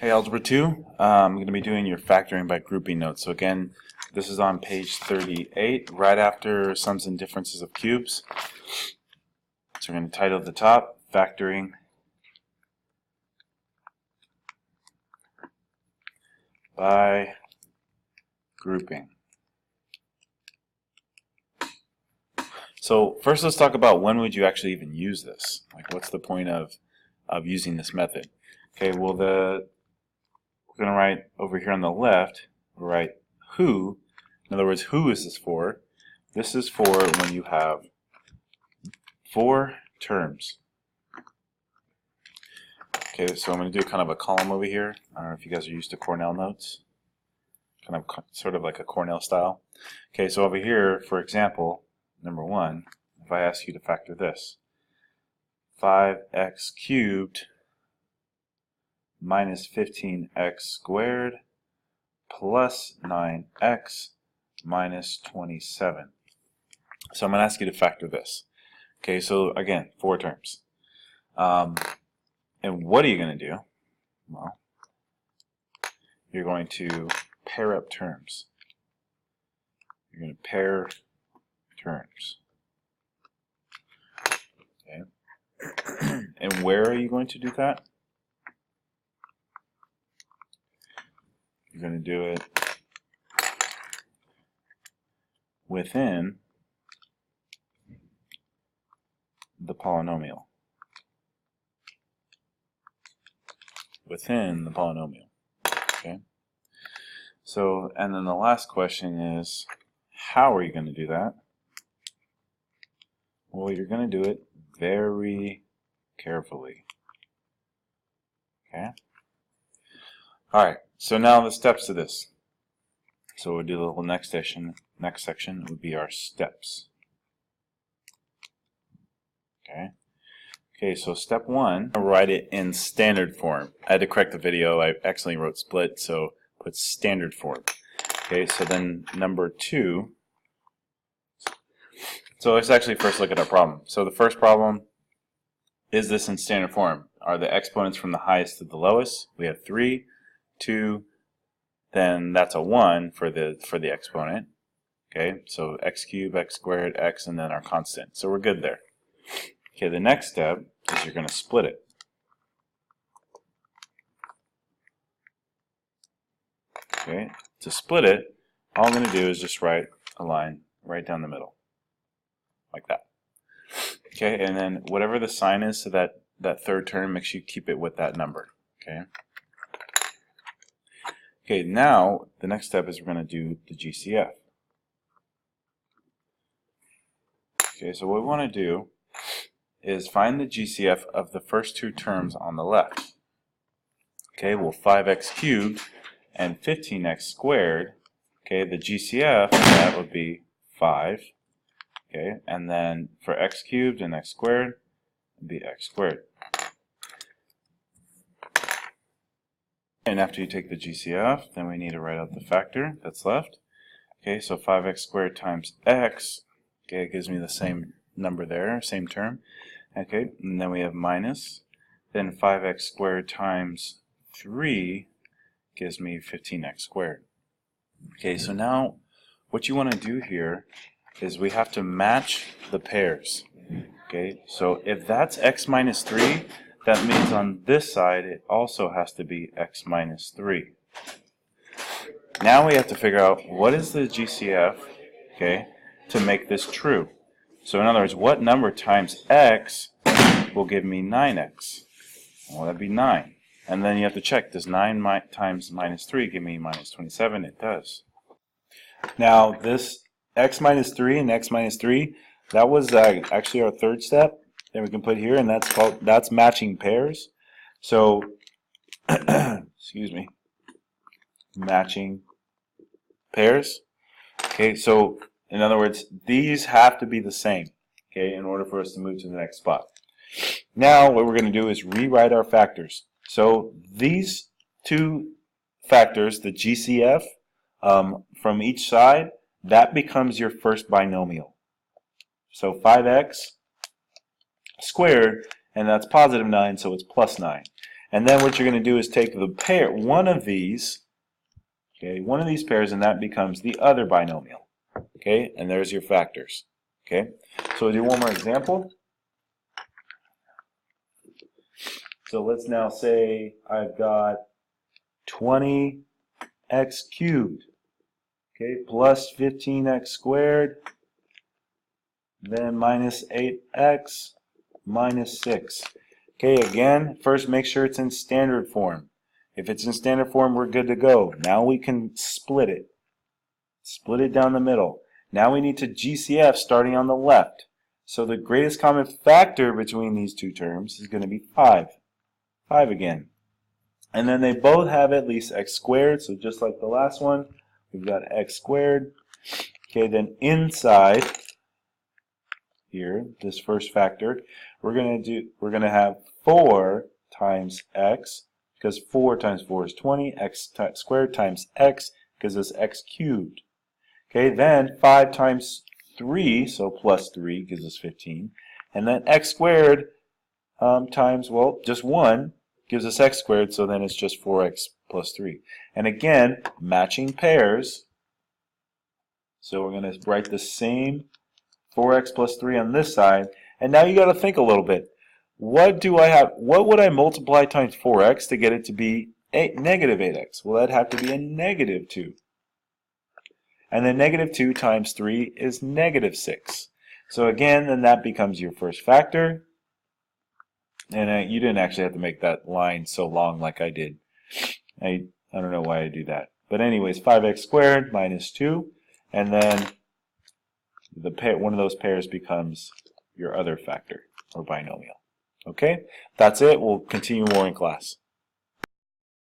Hey, Algebra 2, I'm going to be doing your factoring by grouping notes. So again, this is on page 38, right after sums and differences of cubes. So we're going to title at the top, Factoring by grouping. So first let's talk about when would you actually even use this? Like what's the point of using this method? Okay, well we're going to write over here on the left, we'll write who. In other words, who is this for? This is for when you have 4 terms. Okay, so I'm going to do kind of a column over here. I don't know if you guys are used to Cornell notes. Kind of sort of like a Cornell style. Okay, so over here, for example, number 1, if I ask you to factor this, 5x cubed minus 15x squared plus 9x minus 27. So I'm going to ask you to factor this. Okay, so again, 4 terms. And what are you going to do? Well, you're going to pair up terms. You're going to pair terms. Okay. And where are you going to do that? You're going to do it within the polynomial. Within the polynomial. Okay. So, and then the last question is, how are you going to do that? Well, you're going to do it very carefully. Okay. All right. So now the steps to this. So we'll do the little next section. Next section would be our steps. Okay. Okay, so step 1, I'll write it in standard form. I had to correct the video. I accidentally wrote split, so put standard form. Okay, so then number 2. So let's actually first look at our problem. So the first problem, is this in standard form? Are the exponents from the highest to the lowest? We have 3, 2, then that's a 1 for the exponent. Okay, so x cubed, x squared, x, and then our constant. So we're good there. Okay, the next step is you're going to split it. Okay, to split it, all I'm going to do is just write a line right down the middle, like that. Okay, and then whatever the sign is to that third term, make sure you keep it with that number. Okay. Okay, now the next step is we're going to do the GCF. Okay, so what we want to do is find the GCF of the first 2 terms on the left. Okay, well 5x cubed and 15x squared, okay, the GCF of that would be 5. Okay, and then for x cubed and x squared, it would be x squared. And after you take the GCF, then we need to write out the factor that's left. Okay, so 5x squared times x, okay, it gives me the same number there, same term. Okay, and then we have minus, then 5x squared times 3 gives me 15x squared. Okay, so now what you want to do here is we have to match the pairs. Okay, so if that's x minus 3, that means on this side it also has to be x minus 3. Now we have to figure out what is the GCF, okay, to make this true. So in other words, what number times x will give me 9x? Well, that'd be 9. And then you have to check, does 9 times minus 3 give me minus 27? It does. Now this x minus 3 and x minus 3, that was actually our third step that we can put here, and that's matching pairs. So, excuse me, matching pairs. Okay, so in other words, these have to be the same, okay, in order for us to move to the next spot. Now what we're going to do is rewrite our factors. So these 2 factors, the GCF from each side, that becomes your first binomial. So 5x squared, and that's positive 9, so it's plus 9. And then what you're going to do is take the pair, one of these pairs, and that becomes the other binomial. Okay, and there's your factors. Okay, so we'll do one more example. So let's now say I've got 20x cubed, okay, plus 15x squared, then minus 8x minus 6. Okay, again, first make sure it's in standard form. If it's in standard form, we're good to go. Now we can split it. Split it down the middle. Now we need to GCF starting on the left. So the greatest common factor between these two terms is going to be 5. 5 again. And then they both have at least x squared, so just like the last one, we've got x squared. Okay, then inside here, this first factor, we're going to have 4 times x, because 4 times 4 is 20, x squared times x, because it's x cubed. Okay, then 5 times 3, so plus 3 gives us 15. And then x squared times, well, just 1 gives us x squared, so then it's just 4x plus 3. And again, matching pairs. So we're going to write the same 4x plus 3 on this side. And now you got to think a little bit. What would I multiply times 4x to get it to be negative 8x? Well, that'd have to be a negative 2. And then negative 2 times 3 is negative 6. So again, then that becomes your first factor. And you didn't actually have to make that line so long like I did. I don't know why I do that. But anyways, 5x squared minus 2. And then one of those pairs becomes your other factor or binomial. Okay? That's it. We'll continue more in class.